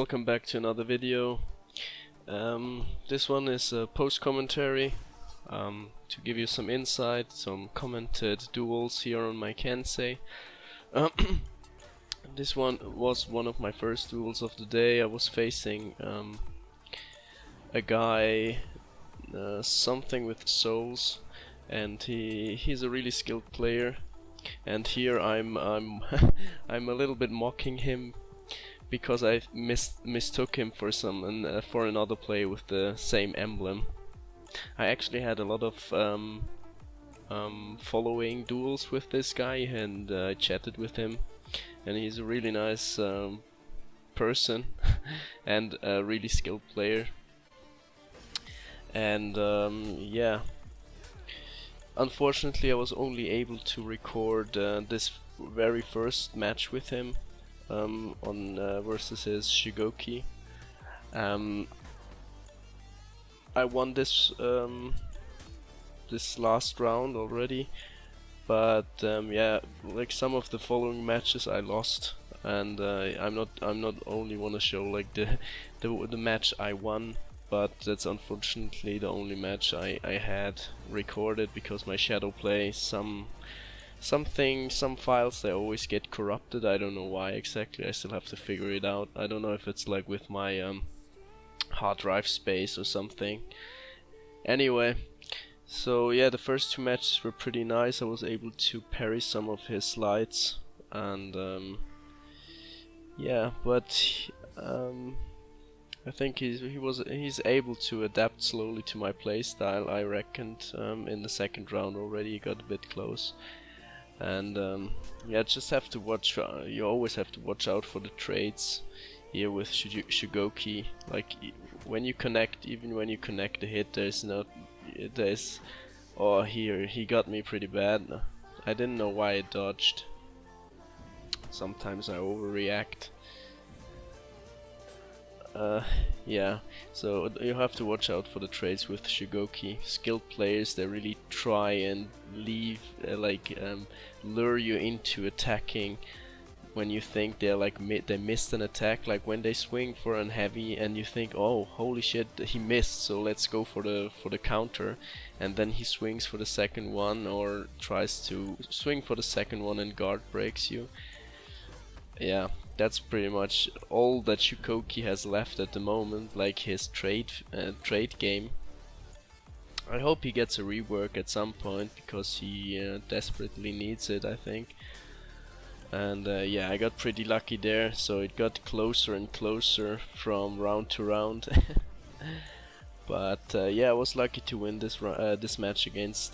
welcome back to another video. This one is a post-commentary to give you some insight, some commented duels here on my Kensei. This one was one of my first duels of the day. I was facing a guy, something with souls, and he's a really skilled player. And here I'm I'm a little bit mocking him because I mistook him for for another player with the same emblem. I actually had a lot of following duels with this guy, and I chatted with him, and he's a really nice person and a really skilled player. And yeah, unfortunately I was only able to record this very first match with him on versus his Shigeki. I won this this last round already, but yeah, like some of the following matches I lost, and I'm not only want to show like the match I won, but that's unfortunately the only match I had recorded, because my shadow play, some files, they always get corrupted. I don't know why exactly, I still have to figure it out. I don't know if it's like with my hard drive space or something. Anyway, so yeah, the first two matches were pretty nice. I was able to parry some of his slides, and yeah, but I think he's able to adapt slowly to my playstyle. I reckoned in the second round already he got a bit close, and yeah, just have to watch. You always have to watch out for the trades here with Shigeki. Like when you connect, even when you connect the hit, oh, here he got me pretty bad. I didn't know why I dodged. Sometimes I overreact. Yeah, so you have to watch out for the trades with Shigeki. Skilled players, they really try and lure you into attacking when you think they're like they missed an attack. Like when they swing for an heavy and you think, oh holy shit, he missed, so let's go for the counter, and then he swings for the second one, or tries to swing for the second one and guard breaks you. Yeah, that's pretty much all that Shigeki has left at the moment, like his trade game. I hope he gets a rework at some point, because he desperately needs it, I think. And yeah, I got pretty lucky there, so it got closer and closer from round to round. But yeah, I was lucky to win this match against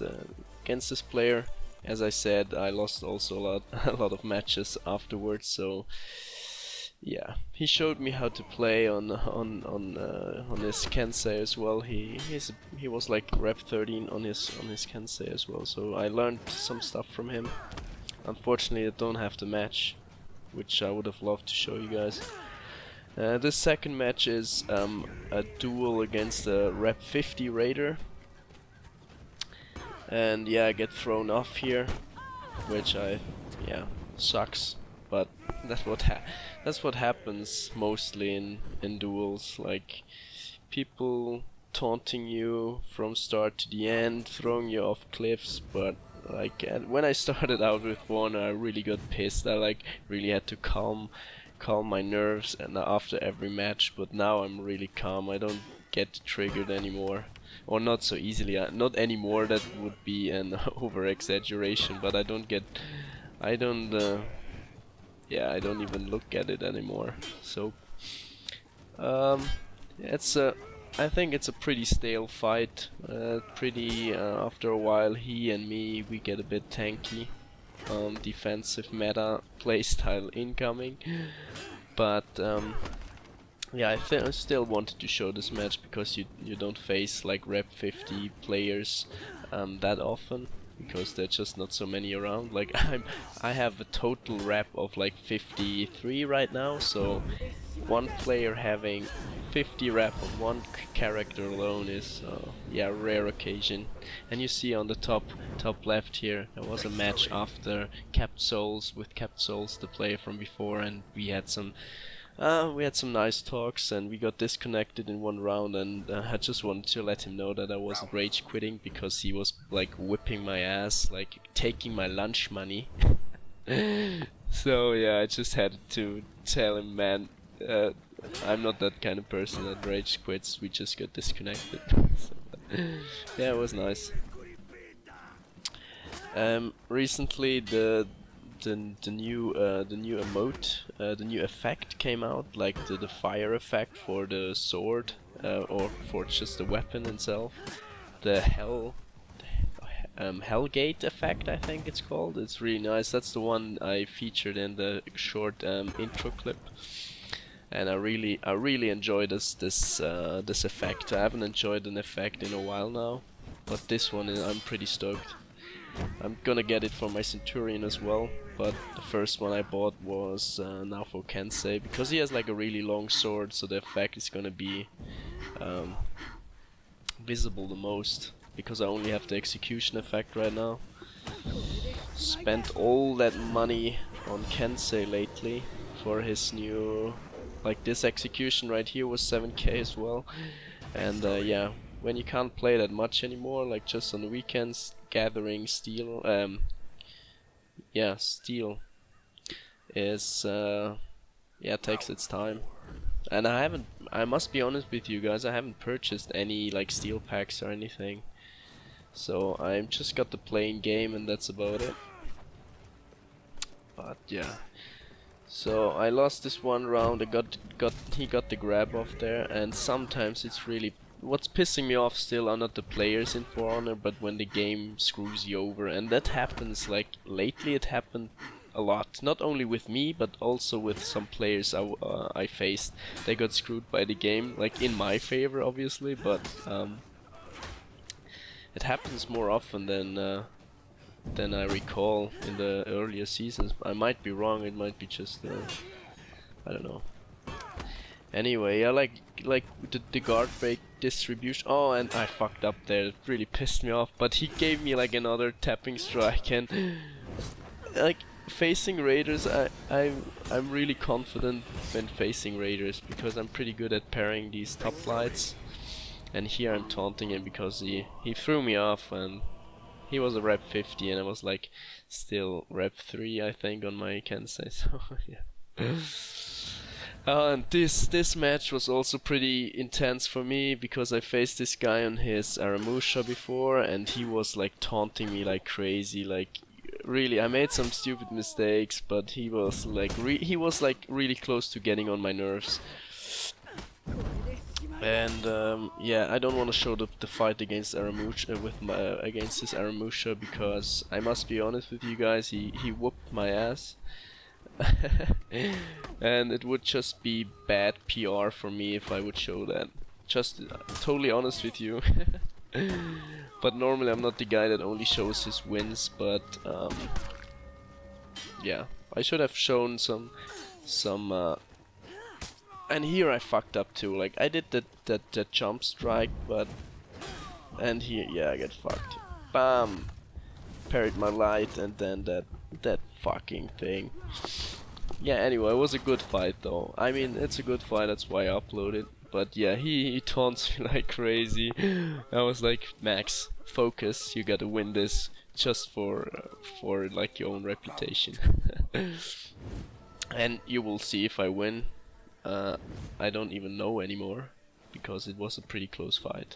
this player. As I said, I lost also a lot of matches afterwards, so yeah, he showed me how to play on his Kensei as well. He was like rep 13 on his Kensei as well, so I learned some stuff from him. Unfortunately, I don't have the match, which I would have loved to show you guys. This second match is a duel against a rep 50 raider. And yeah, I get thrown off here, which yeah, sucks, but that's what happens mostly in duels. Like people taunting you from start to the end, throwing you off cliffs. But like when I started out with Warden, I really got pissed. I like really had to calm my nerves and after every match. But now I'm really calm. I don't get triggered anymore. Or not so easily, not anymore, that would be an over exaggeration, but I don't even look at it anymore. So I think it's a pretty stale fight. After a while, he and me, we get a bit tanky. Defensive meta playstyle incoming, but yeah, I still wanted to show this match, because you don't face like rep 50 players that often, because there's just not so many around. Like I have a total rep of like 53 right now, so one player having 50 rep on one character alone is yeah, rare occasion. And you see on the top left here, there was a match after Capped Souls with Capped Souls, the player from before, and we had some We had some nice talks and we got disconnected in one round, and I just wanted to let him know that I wasn't rage quitting because he was like whipping my ass, like taking my lunch money. So yeah, I just had to tell him, man, I'm not that kind of person that rage quits, we just got disconnected. So, yeah, it was nice. Recently the new emote, the new effect came out, like the fire effect for the sword, or for just the weapon itself. The Hellgate effect, I think it's called. It's really nice. That's the one I featured in the short intro clip, and I really enjoy this effect. I haven't enjoyed an effect in a while now, but this one I'm pretty stoked. I'm gonna get it for my Centurion as well, but the first one I bought was now for Kensei, because he has like a really long sword, so the effect is gonna be visible the most, because I only have the execution effect right now. Spent all that money on Kensei lately for his new, like this execution right here was 7k as well, and yeah, when you can't play that much anymore, like just on the weekends, gathering steel, steel is yeah, takes its time. And I must be honest with you guys, I haven't purchased any like steel packs or anything, so I'm just got the plain game and that's about it. But yeah, so I lost this one round. He got the grab off there, and sometimes it's really, what's pissing me off still are not the players in For Honor, but when the game screws you over, and that happens, like lately it happened a lot, not only with me but also with some players I faced. They got screwed by the game, like in my favor obviously, but it happens more often than I recall in the earlier seasons. I might be wrong, it might be just I don't know. Anyway, I like the guard break distribution. Oh, and I fucked up there. It really pissed me off. But he gave me like another tapping strike, and like facing raiders, I'm really confident when facing raiders because I'm pretty good at parrying these top lights. And here I'm taunting him because he threw me off, and he was a rep 50 and I was like still rep 3 I think on my Kensei. So yeah. And this match was also pretty intense for me because I faced this guy on his Aramusha before, and he was like taunting me like crazy. Like really, I made some stupid mistakes, but he was like really close to getting on my nerves. And yeah, I don't want to show the fight against Aramusha against this Aramusha, because I must be honest with you guys, he whooped my ass. And it would just be bad PR for me if I would show that. Just totally honest with you. But normally I'm not the guy that only shows his wins, but yeah, I should have shown some and here I fucked up too. Like I did that jump strike, but and here, yeah, I get fucked. Bam! Parried my light, and then that fucking thing. Yeah, anyway, it was a good fight though. I mean, it's a good fight, that's why I uploaded. But yeah, he taunts me like crazy. I was like, Max, focus, you gotta win this just for like your own reputation. And you will see if I win. I don't even know anymore, because it was a pretty close fight.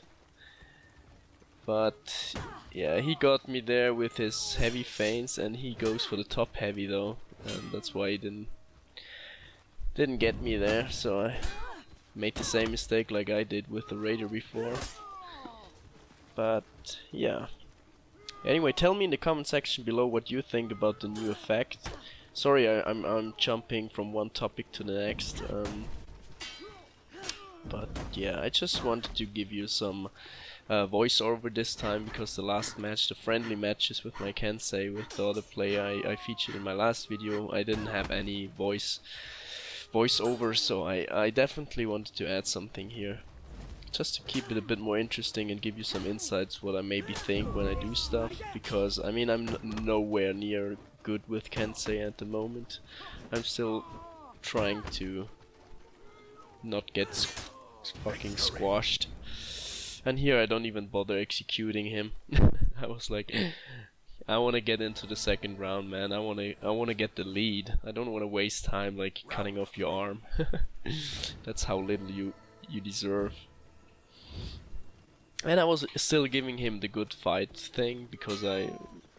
But yeah, he got me there with his heavy feints, and he goes for the top heavy though, and that's why he didn't get me there. So I made the same mistake like I did with the Raider before. But yeah. Anyway, tell me in the comment section below what you think about the new effect. Sorry, I'm jumping from one topic to the next. But yeah, I just wanted to give you some voiceover this time, because the last match, the friendly matches with my Kensei, with the other player I featured in my last video, I didn't have any voiceover, so I definitely wanted to add something here. Just to keep it a bit more interesting and give you some insights what I maybe think when I do stuff, because I mean I'm nowhere near good with Kensei at the moment. I'm still trying to not get fucking squashed. And here I don't even bother executing him. I was like, I want to get into the second round, man. I want to get the lead. I don't want to waste time like cutting off your arm. That's how little you deserve. And I was still giving him the good fight thing because I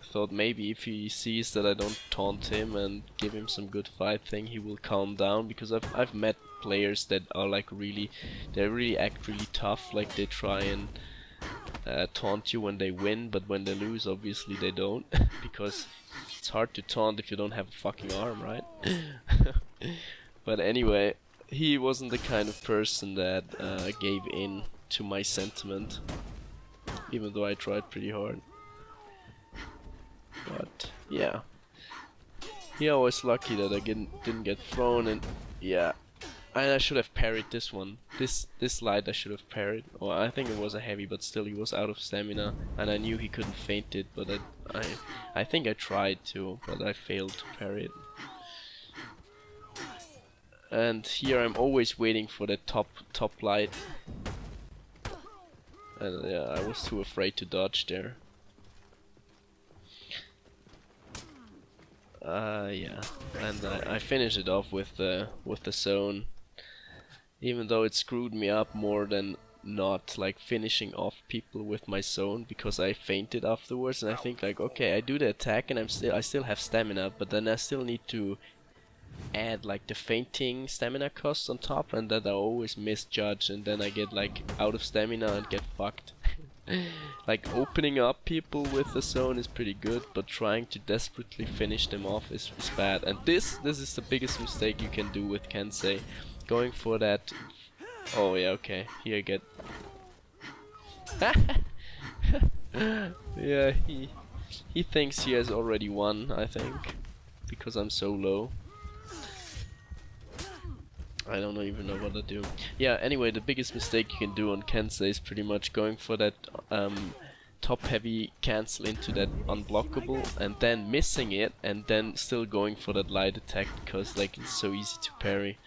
thought maybe if he sees that I don't taunt him and give him some good fight thing, he will calm down. Because I've met players that are like they really act really tough, like they try and taunt you when they win, but when they lose, obviously they don't, because it's hard to taunt if you don't have a fucking arm, right? But anyway, he wasn't the kind of person that gave in to my sentiment, even though I tried pretty hard. But yeah, I was lucky that I didn't get thrown, and yeah, and I should have parried this one. This light I should have parried. Or I think it was a heavy, but still he was out of stamina, and I knew he couldn't feint it, but I think I tried to, but I failed to parry it. And here I'm always waiting for the top light. And yeah, I was too afraid to dodge there. Yeah, and I finished it off with the zone, even though it screwed me up more than not, like finishing off people with my zone, because I fainted afterwards, and I think like, okay, I do the attack and I still have stamina, but then I still need to add like the fainting stamina cost on top, and that I always misjudge, and then I get like out of stamina and get fucked. Like opening up people with the zone is pretty good, but trying to desperately finish them off is bad. And this is the biggest mistake you can do with Kensei. Going for that. Oh yeah, okay. Here I get. Yeah, he thinks he has already won, I think, because I'm so low. I don't even know what to do. Yeah, anyway, the biggest mistake you can do on Kensei is pretty much going for that top heavy cancel into that unblockable, and then missing it, and then still going for that light attack, because like it's so easy to parry.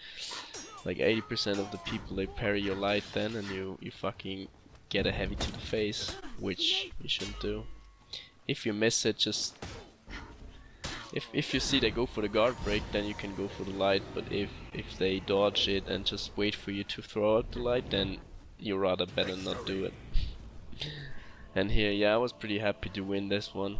Like 80% of the people, they parry your light then, and you fucking get a heavy to the face, which you shouldn't do. If you miss it, just if you see they go for the guard break, then you can go for the light, but if they dodge it and just wait for you to throw out the light, then you rather better not do it. And here, yeah, I was pretty happy to win this one.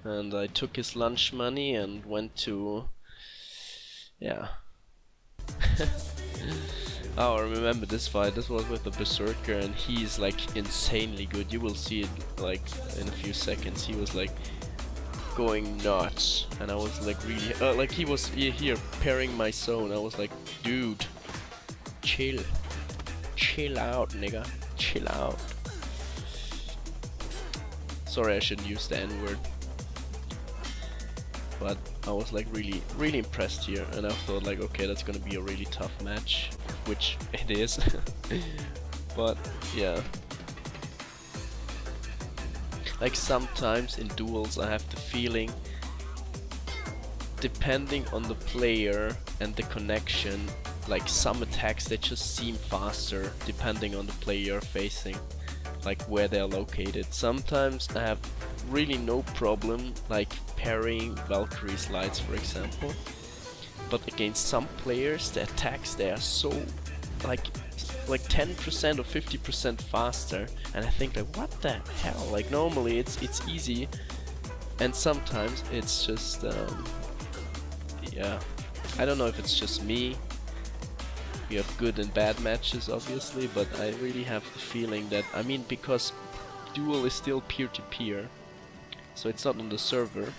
And I took his lunch money and went to... yeah. Oh, I remember this fight. This was with the Berserker, and he's like insanely good. You will see it like in a few seconds. He was like going nuts, and I was like really like he was here parrying my zone. I was like, dude, chill out, nigga, chill out. Sorry, I shouldn't use the N-word, but I was like really impressed here, and I thought like, okay, that's gonna be a really tough match, which it is. But yeah, like sometimes in duels I have the feeling, depending on the player and the connection, like some attacks they just seem faster depending on the player you're facing, like where they're located. Sometimes I have really no problem like parrying Valkyrie's lights, for example, but against some players the attacks, they are so like 10% or 50% faster, and I think like, what the hell, like normally it's easy, and sometimes it's just yeah, I don't know if it's just me. We have good and bad matches obviously, but I really have the feeling that, I mean, because Duel is still peer-to-peer, so it's not on the server.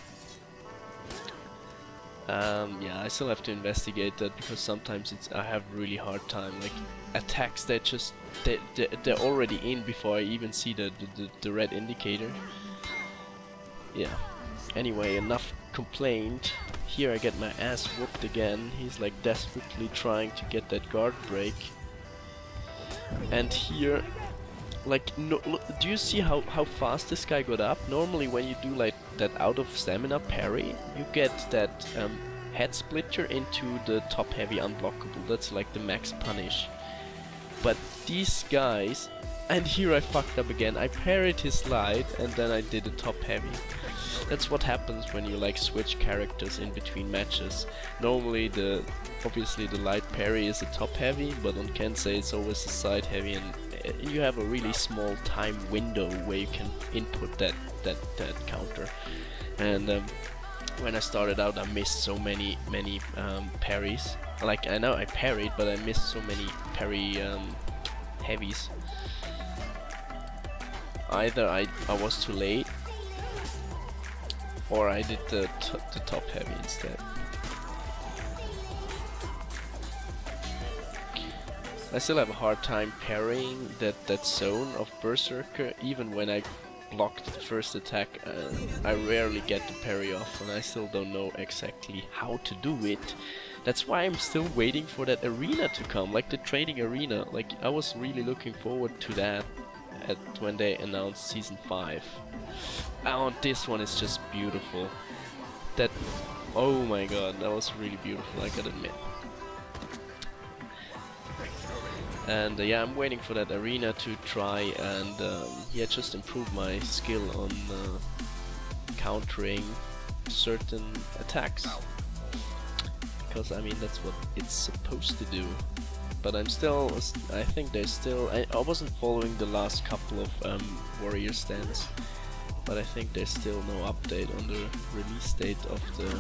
Yeah, I still have to investigate that, because sometimes I have a really hard time, like attacks that just they're already in before I even see the red indicator. Yeah. Anyway, enough complained. Here I get my ass whooped again. He's like desperately trying to get that guard break. And here, like, no, look, do you see how fast this guy got up? Normally when you do like that out of stamina parry, you get that head splitter into the top heavy unblockable. That's like the max punish. But these guys, and here I fucked up again. I parried his slide and then I did a top heavy. That's what happens when you like switch characters in between matches. Normally obviously the light parry is a top heavy, but on Kensei it's always a side heavy, and you have a really small time window where you can input that counter. And when I started out, I missed so many parries. Like, I know I parried, but I missed so many parry heavies. Either I was too late, or I did the top heavy instead. I still have a hard time parrying that zone of Berserker, even when I blocked the first attack. I rarely get the parry off, and I still don't know exactly how to do it. That's why I'm still waiting for that arena to come, like the training arena. Like, I was really looking forward to that when they announced Season 5. Oh, this one is just beautiful. Oh my god, that was really beautiful, I gotta admit. And yeah, I'm waiting for that arena to try and yeah, just improve my skill on countering certain attacks. Because I mean, that's what it's supposed to do. But I think there's still, I wasn't following the last couple of warrior stands, but I think there's still no update on the release date of the.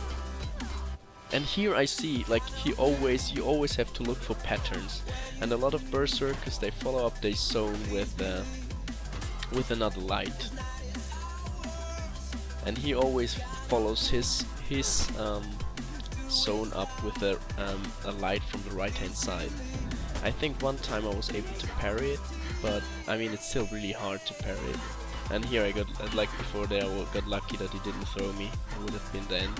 And here I see, like, you always have to look for patterns, and a lot of Berserkers, they follow up their zone with another light, and he always follows his zone up with a light from the right hand side. I think one time I was able to parry it, but I mean, it's still really hard to parry it. And here I got, like before there, I got lucky that he didn't throw me. It would have been the end.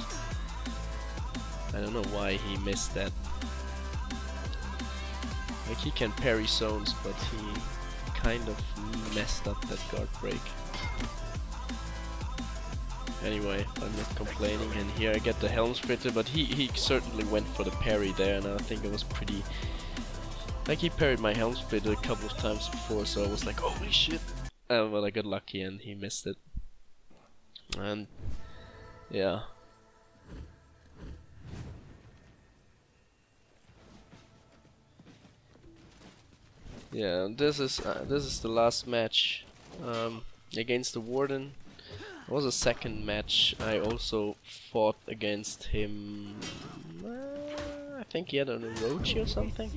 I don't know why he missed that. Like, he can parry zones, but he kind of messed up that guard break. Anyway, I'm not complaining, and here I get the Helm Splitter, but he certainly went for the parry there, and I think it was pretty. Like, he parried my Helm Splitter a couple of times before, so I was like, holy shit! But I got lucky and he missed it. And yeah. Yeah, this is the last match against the Warden. It was a second match. I also fought against him. I think he had an Orochi or something.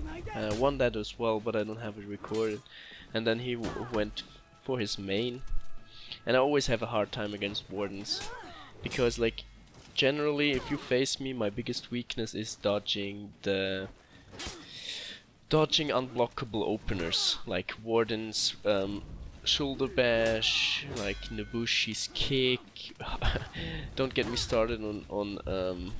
Won that as well, but I don't have it recorded. And then he went for his main. And I always have a hard time against Wardens, because, like, generally, if you face me, my biggest weakness is dodging unblockable openers, like Warden's shoulder bash, like Nobushi's kick. Don't get me started on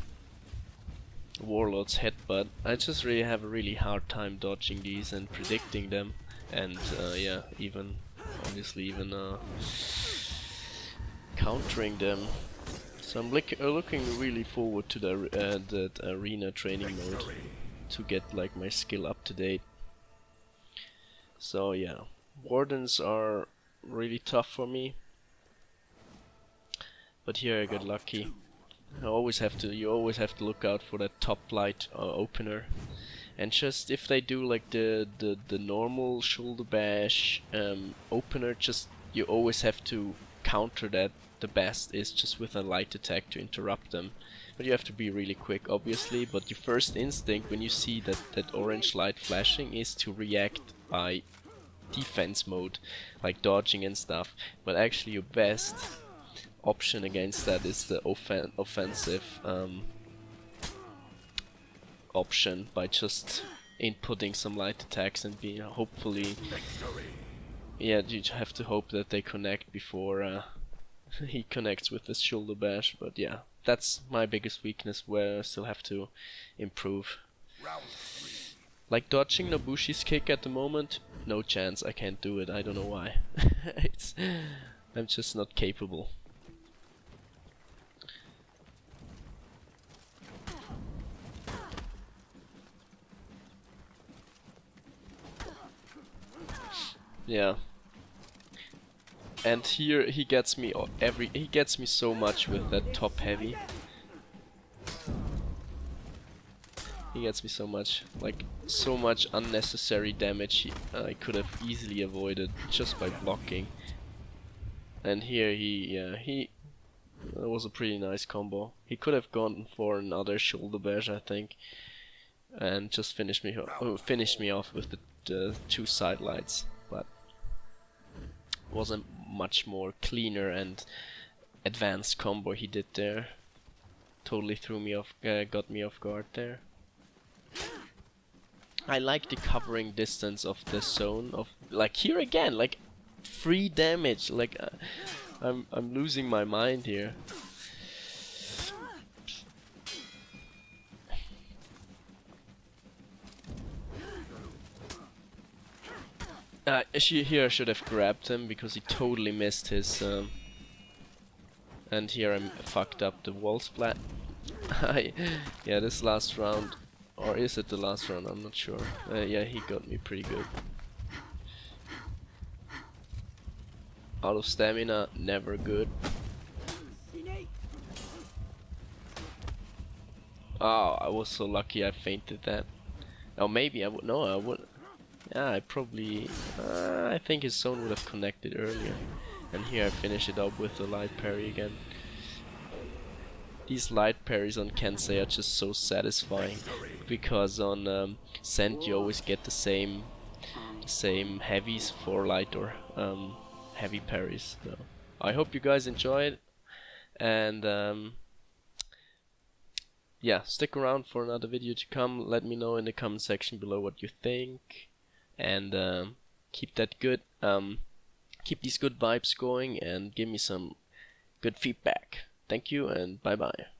Warlord's headbutt. I just really have a really hard time dodging these and predicting them, and yeah, obviously even countering them. So I'm looking really forward to that arena training mode, to get like my skill up to date. So yeah, Wardens are really tough for me, but here I got lucky. You always have to look out for that top light opener, and just if they do like the normal shoulder bash opener, just you always have to counter that. The best is just with a light attack to interrupt them. But you have to be really quick, obviously, but your first instinct when you see that orange light flashing is to react by defense mode, like dodging and stuff. But actually your best option against that is the offensive option, by just inputting some light attacks and being hopefully... Yeah, you have to hope that they connect before he connects with the shoulder bash, but yeah. That's my biggest weakness, where I still have to improve. Like dodging Nobushi's kick at the moment, no chance, I can't do it, I don't know why. I'm just not capable. Yeah. And here he gets me he gets me so much with that top heavy. He gets me so much, like so much unnecessary damage I could have easily avoided just by blocking. And here that was a pretty nice combo. He could have gone for another shoulder bash, I think, and just finished me off with the two side lights. But it was a much more cleaner and advanced combo he did there. Totally threw me off, got me off guard there. I like the covering distance of the zone of, like, here again, like 3 damage. Like I'm losing my mind here. Here I should have grabbed him because he totally missed his. And here I fucked up the wall splat. Yeah, this last round, or is it the last round? I'm not sure. Yeah, he got me pretty good. Out of stamina, never good. Oh, I was so lucky I fainted that. Oh, maybe I would. No, I would. Yeah, I probably. I think his zone would have connected earlier. And here I finish it up with the light parry again. These light parries on Kensei are just so satisfying, because on Send you always get the same heavies for light or heavy parries. So I hope you guys enjoyed, and yeah, stick around for another video to come. Let me know in the comment section below what you think, and keep that good keep these good vibes going, and give me some good feedback. Thank you, and bye bye.